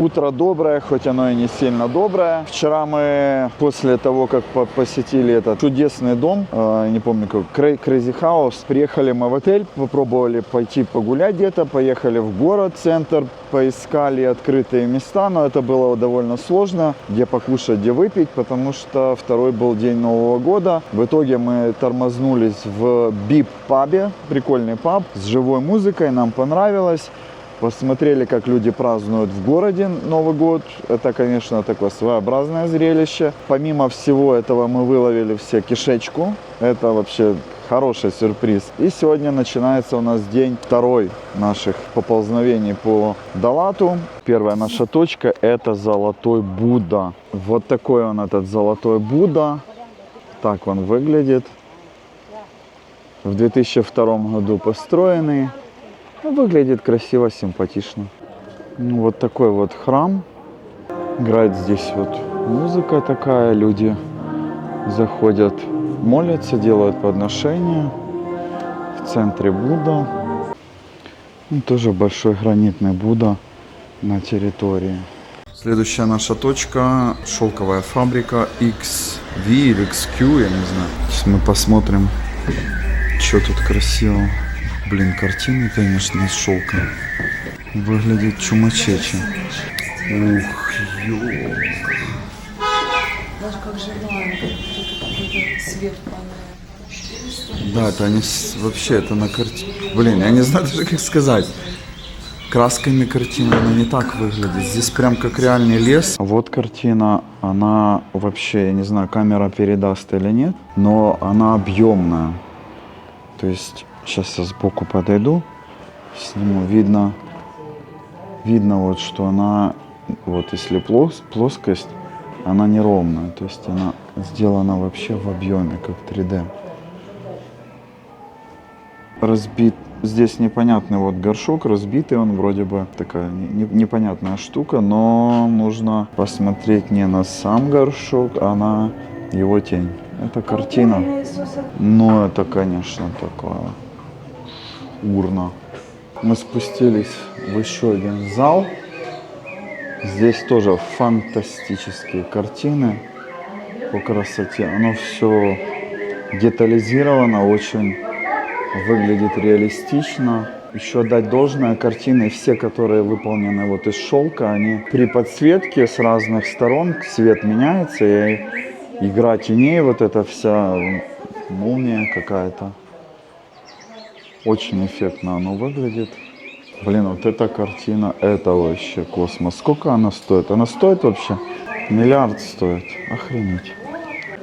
Утро доброе, хоть оно и не сильно доброе. Вчера мы после того, как посетили этот чудесный дом, не помню как, Crazy House, приехали мы в отель, попробовали пойти погулять где-то, поехали в город, центр, поискали открытые места, но это было довольно сложно, где покушать, где выпить, потому что второй был день Нового года. В итоге мы тормознулись в бип-пабе, прикольный паб с живой музыкой, нам понравилось. Посмотрели, как люди празднуют в городе Новый год. Это, конечно, такое своеобразное зрелище. Помимо всего этого мы выловили все кишечку. Это вообще хороший сюрприз. И сегодня начинается у нас день второй наших поползновений по Далату. Первая наша точка – это Золотой Будда. Вот такой он, этот Золотой Будда. Так он выглядит. В 2002 году построенный. Выглядит красиво, симпатично. Вот такой вот храм. Играет здесь вот музыка такая. Люди заходят, молятся, делают подношения. В центре Будда. И тоже большой гранитный Будда на территории. Следующая наша точка – шелковая фабрика XV или XQ, я не знаю. Сейчас мы посмотрим, что тут красиво. Блин, картины, конечно, из шелка. Выглядит чумачече. Ух, ё. Даже как желаю, какой-то свет падает. Да, это они вообще, это на картине. Блин, я не знаю даже как сказать. Красками картина, она не так выглядит. Здесь прям как реальный лес. Вот картина, она вообще, я не знаю, камера передаст или нет, но она объемная. То есть... Сейчас я сбоку подойду, сниму, видно вот, что она, вот если плоскость, она неровная, то есть она сделана вообще в объеме, как 3D. Разбит, здесь непонятный вот горшок, разбитый он вроде бы, такая непонятная штука, но нужно посмотреть не на сам горшок, а на его тень. Это картина, но это, конечно, такое... урна. Мы спустились в еще один зал. Здесь тоже фантастические картины по красоте. Оно все детализировано, очень выглядит реалистично. Еще дать должное, картины, все, которые выполнены вот из шелка, они при подсветке с разных сторон, свет меняется, и игра теней, вот эта вся молния какая-то. Очень эффектно оно выглядит. Блин, вот эта картина, это вообще космос. Сколько она стоит? Она стоит вообще? Миллиард стоит. Охренеть.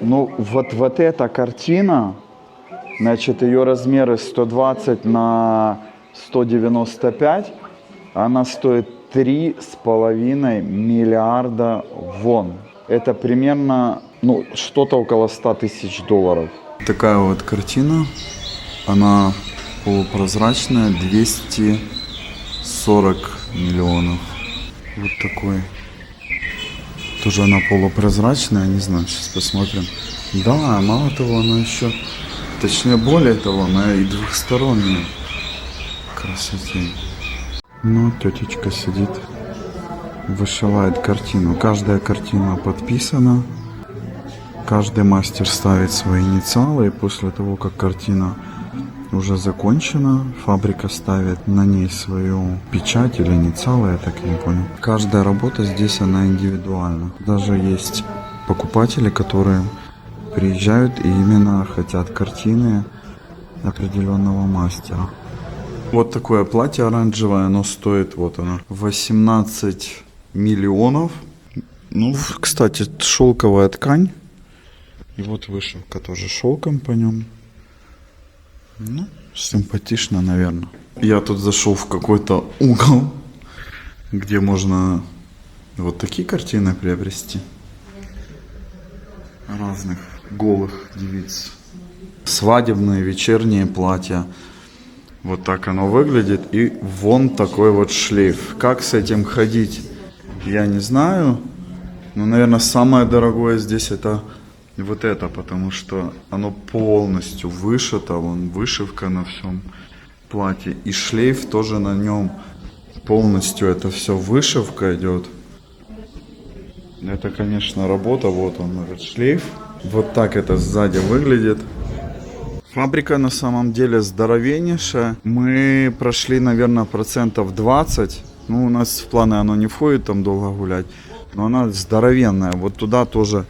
Ну, вот эта картина, значит, ее размеры 120 на 195, она стоит 3,5 миллиарда вон. Это примерно, ну, что-то около 100 тысяч долларов. Такая вот картина. Она... полупрозрачная, 240 миллионов. Вот такой. Тоже она полупрозрачная, не знаю, сейчас посмотрим. Да, мало того, она еще, точнее, более того, она и двухсторонняя. Красоте. Ну, тетечка сидит, вышивает картину. Каждая картина подписана. Каждый мастер ставит свои инициалы, и после того, как картина уже закончена, фабрика ставит на ней свою печать или инициалы, я так и не понял. Каждая работа здесь, она индивидуальна. Даже есть покупатели, которые приезжают и именно хотят картины определенного мастера. Вот такое платье оранжевое, оно стоит, вот оно, 18 миллионов. Ну, кстати, шелковая ткань. И вот вышивка тоже шелком по нем. Ну, симпатично, наверное. Я тут зашел в какой-то угол, где можно вот такие картины приобрести. Разных голых девиц. Свадебные, вечерние платья. Вот так оно выглядит. И вон такой вот шлейф. Как с этим ходить, я не знаю. Но, наверное, самое дорогое здесь это... вот это, потому что оно полностью вышито, вон вышивка на всем платье. И шлейф тоже на нем полностью, это все вышивка идет. Это, конечно, работа. Вот он, этот шлейф. Вот так это сзади выглядит. Фабрика на самом деле здоровеннейшая. Мы прошли, наверное, 20%. Ну, у нас в планы оно не входит там долго гулять. Но она здоровенная. Вот туда тоже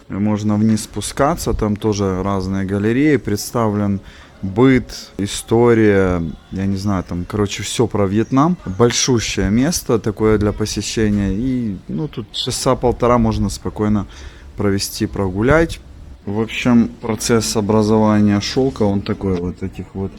можно вниз спускаться. Там тоже разные галереи. Представлен быт, история, я не знаю, там, короче, все про Вьетнам. Большущее место такое для посещения. И, ну, тут часа полтора можно спокойно провести, прогулять. В общем, процесс образования шелка, он такой, вот этих вот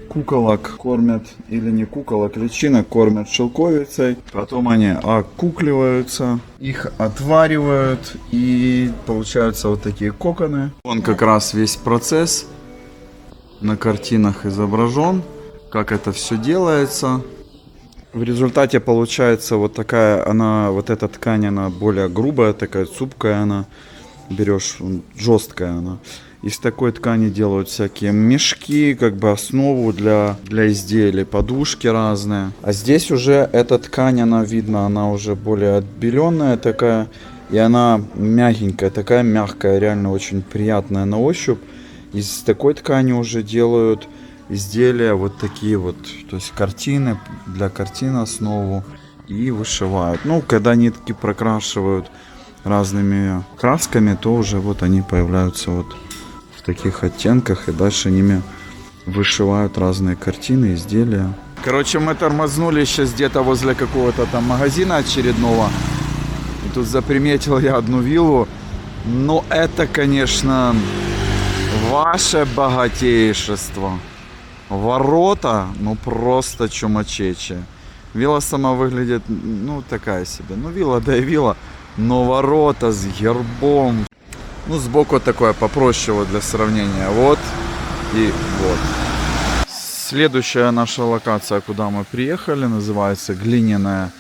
куколок кормят, или не куколок, личинок кормят шелковицей. Потом они окукливаются, их отваривают, и получаются вот такие коконы. Он как раз весь процесс на картинах изображен, как это все делается. В результате получается вот такая, вот эта ткань, она более грубая, такая цупкая она. Берешь, жесткая она. Из такой ткани делают всякие мешки, как бы основу для изделий, подушки разные. А здесь уже эта ткань, она видно, она уже более отбеленная такая. И она мягенькая, такая мягкая, реально очень приятная на ощупь. Из такой ткани уже делают изделия вот такие вот, то есть картины, для картин основу и вышивают. Ну, когда нитки прокрашивают разными красками, то уже вот они появляются вот в таких оттенках, и дальше ними вышивают разные картины, изделия. Короче, мы тормознули сейчас где-то возле какого-то там магазина очередного, и тут заприметил я одну виллу. Но это, конечно, ваше богатейшество. Ворота, ну просто чумачечи. Вилла сама выглядит, ну, такая себе. Ну, вилла, да и вилла. Но ворота с гербом. Ну, сбоку такое попроще вот для сравнения. Вот и вот. Следующая наша локация, куда мы приехали, называется глиняная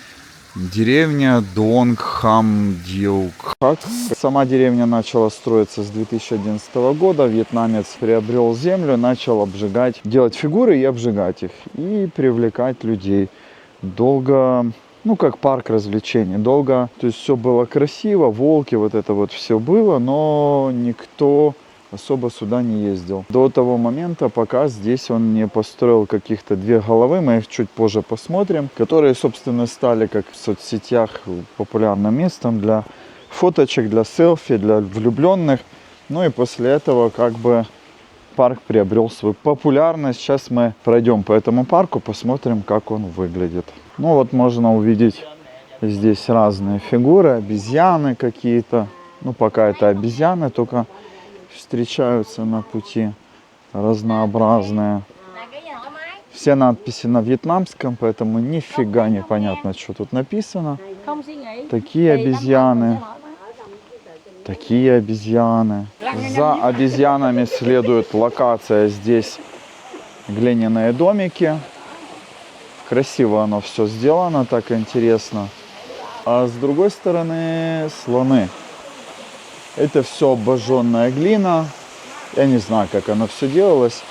деревня Донгхамдиукхак. Сама деревня начала строиться с 2011 года. Вьетнамец приобрел землю, начал обжигать, делать фигуры и обжигать их. И привлекать людей. Долго, ну как парк развлечений, долго, то есть все было красиво, волки, вот это вот все было, но никто особо сюда не ездил. До того момента, пока здесь он не построил каких-то две головы, мы их чуть позже посмотрим, которые, собственно, стали, как в соцсетях, популярным местом для фоточек, для селфи, для влюбленных. Ну и после этого как бы парк приобрел свою популярность. Сейчас мы пройдем по этому парку, посмотрим, как он выглядит. Ну вот можно увидеть здесь разные фигуры, обезьяны какие-то. Ну пока это обезьяны, только встречаются на пути разнообразные. Все надписи на вьетнамском, поэтому нифига не понятно, что тут написано. Такие обезьяны. Такие обезьяны. За обезьянами следует локация здесь глиняные домики. Красиво оно все сделано, так интересно. А с другой стороны слоны. Это все обожженная глина. Я не знаю, как оно все делалось,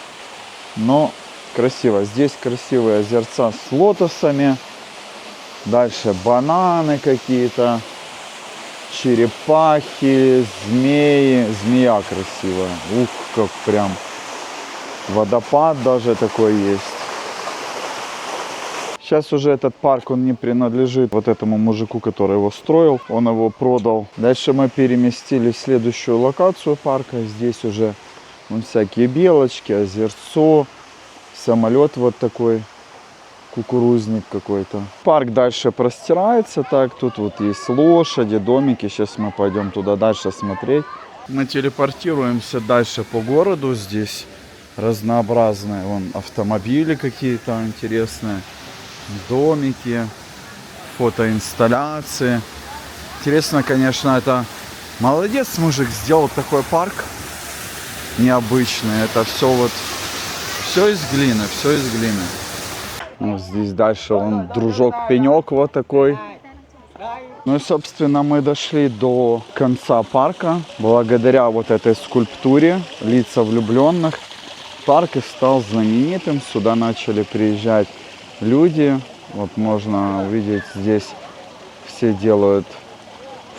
но красиво. Здесь красивые озерца с лотосами. Дальше бананы какие-то. Черепахи, змеи. Змея красивая. Ух, как прям. Водопад даже такой есть. Сейчас уже этот парк, он не принадлежит вот этому мужику, который его строил. Он его продал. Дальше мы переместились в следующую локацию парка. Здесь уже вон всякие белочки, озерцо, самолет вот такой, кукурузник какой-то. Парк дальше простирается так. Тут вот есть лошади, домики. Сейчас мы пойдем туда дальше смотреть. Мы телепортируемся дальше по городу. Здесь разнообразные вон автомобили какие-то интересные. Домики, фотоинсталляции. Интересно, конечно, это молодец мужик, сделал такой парк необычный. Это все вот, все из глины, все из глины. Вот здесь дальше вон дружок-пенек вот такой. Ну и, собственно, мы дошли до конца парка. Благодаря вот этой скульптуре лица влюбленных парк и стал знаменитым. Сюда начали приезжать люди. Вот можно увидеть, здесь все делают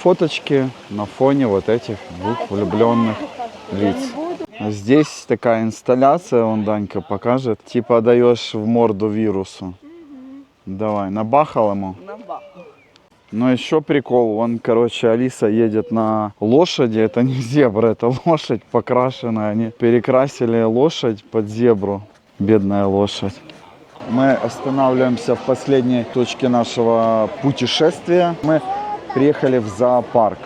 фоточки на фоне вот этих двух влюбленных лиц. А здесь такая инсталляция, вон Данька покажет. Типа даешь в морду вирусу. Давай, набахал ему? Набахал. Но еще прикол, вон, короче, Алиса едет на лошади, это не зебра, это лошадь покрашенная. Они перекрасили лошадь под зебру, бедная лошадь. Мы останавливаемся в последней точке нашего путешествия. Мы приехали в зоопарк.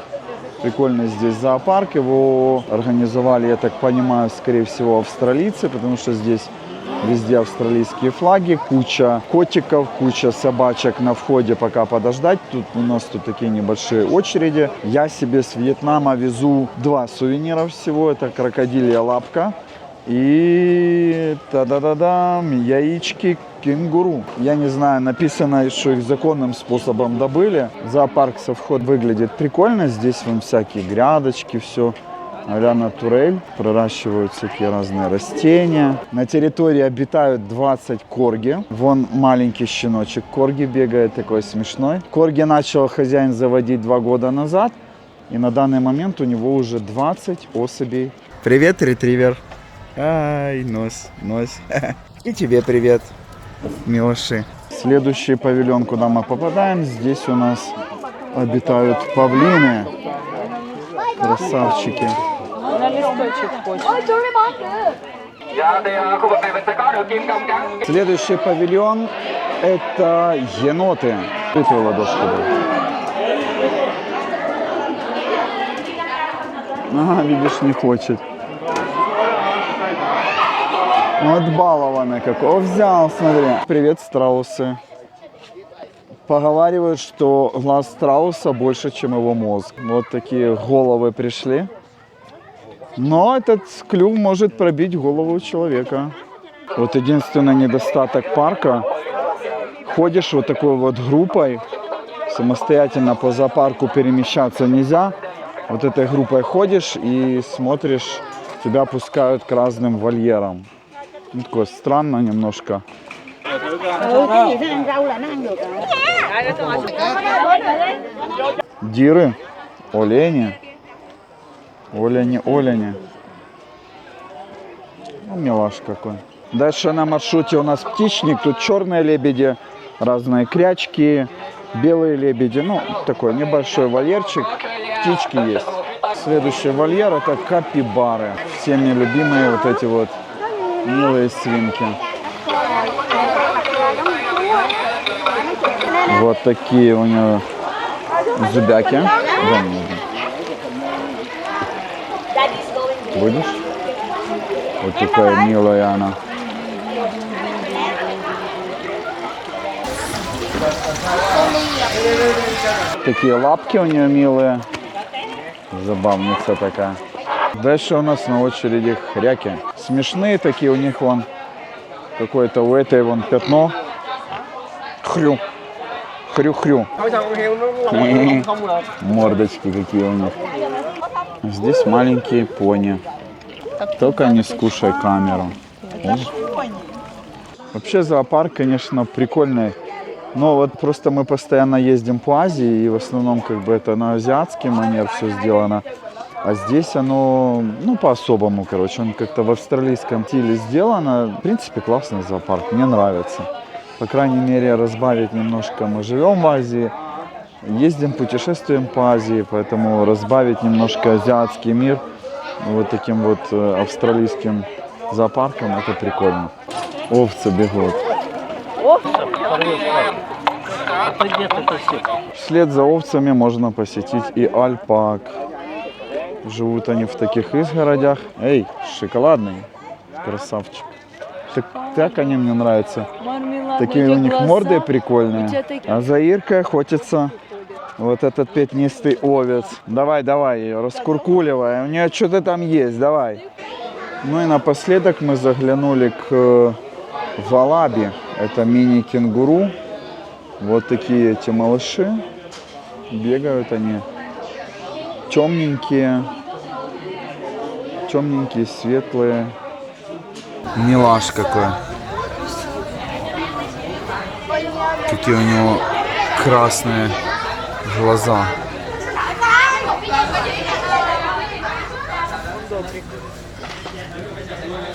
Прикольно здесь зоопарк, его организовали, я так понимаю, скорее всего, австралийцы, потому что здесь везде австралийские флаги, куча котиков, куча собачек на входе, пока подождать. Тут у нас такие небольшие очереди. Я себе с Вьетнама везу 2 сувенира всего. Это крокодилья лапка и та-да-да-дам, яички кенгуру. Я не знаю, написано, что их законным способом добыли. Зоопарк со входа выглядит прикольно. Здесь вон всякие грядочки, все. А-ля натурель, проращивают всякие разные растения. На территории обитают 20 корги. Вон маленький щеночек корги бегает, такой смешной. Корги начал хозяин заводить 2 года назад. И на данный момент у него уже 20 особей. Привет, ретривер. Ай, нос. И тебе привет, милоши. Следующий павильон, куда мы попадаем, здесь у нас обитают павлины. Красавчики. На листочек хочет. Следующий павильон – это еноты. Открытую ладошку дай. Ага, видишь, не хочет. Вот балованный какой. О, взял, смотри. Привет, страусы. Поговаривают, что глаз страуса больше, чем его мозг. Вот такие головы пришли. Но этот клюв может пробить голову человека. Вот единственный недостаток парка. Ходишь вот такой вот группой. Самостоятельно по зоопарку перемещаться нельзя. Вот этой группой ходишь и смотришь, тебя пускают к разным вольерам. Ну, такое странно немножко. Диры, олени. Олени. Ну, милаш какой. Дальше на маршруте у нас птичник. Тут черные лебеди, разные крячки, белые лебеди. Ну, такой небольшой вольерчик. Птички есть. Следующий вольер — это капибары. Всеми любимые вот эти вот милые свинки. Вот такие у него зубяки. Будешь? Вот такая милая она. Такие лапки у нее милые. Забавница такая. Дальше у нас на очереди хряки. Смешные такие, у них вон какое-то у этой вон пятно. Хрю. Мордочки какие у них. Здесь маленькие пони. Только не скушай камеру. Вообще зоопарк, конечно, прикольный. Но вот просто мы постоянно ездим по Азии, и в основном как бы это на азиатский манер все сделано. А здесь оно, ну, по-особому, короче, он как-то в австралийском стиле сделано. В принципе, классный зоопарк, мне нравится. По крайней мере, разбавить немножко. Мы живем в Азии, ездим, путешествуем по Азии, поэтому разбавить немножко азиатский мир вот таким вот австралийским зоопарком, это прикольно. Овцы бегут. Вслед за овцами можно посетить и альпак. Живут они в таких изгородях. Эй, шоколадный, красавчик. Так они мне нравятся. Такие у них морды прикольные. А за Иркой охотится вот этот пятнистый овец. Давай ее раскуркуливай. У нее что-то там есть, давай. Ну и напоследок мы заглянули к валаби. Это мини-кенгуру. Вот такие эти малыши. Бегают они. Темненькие, светлые. Милаш какой. Какие у него красные глаза. коврик.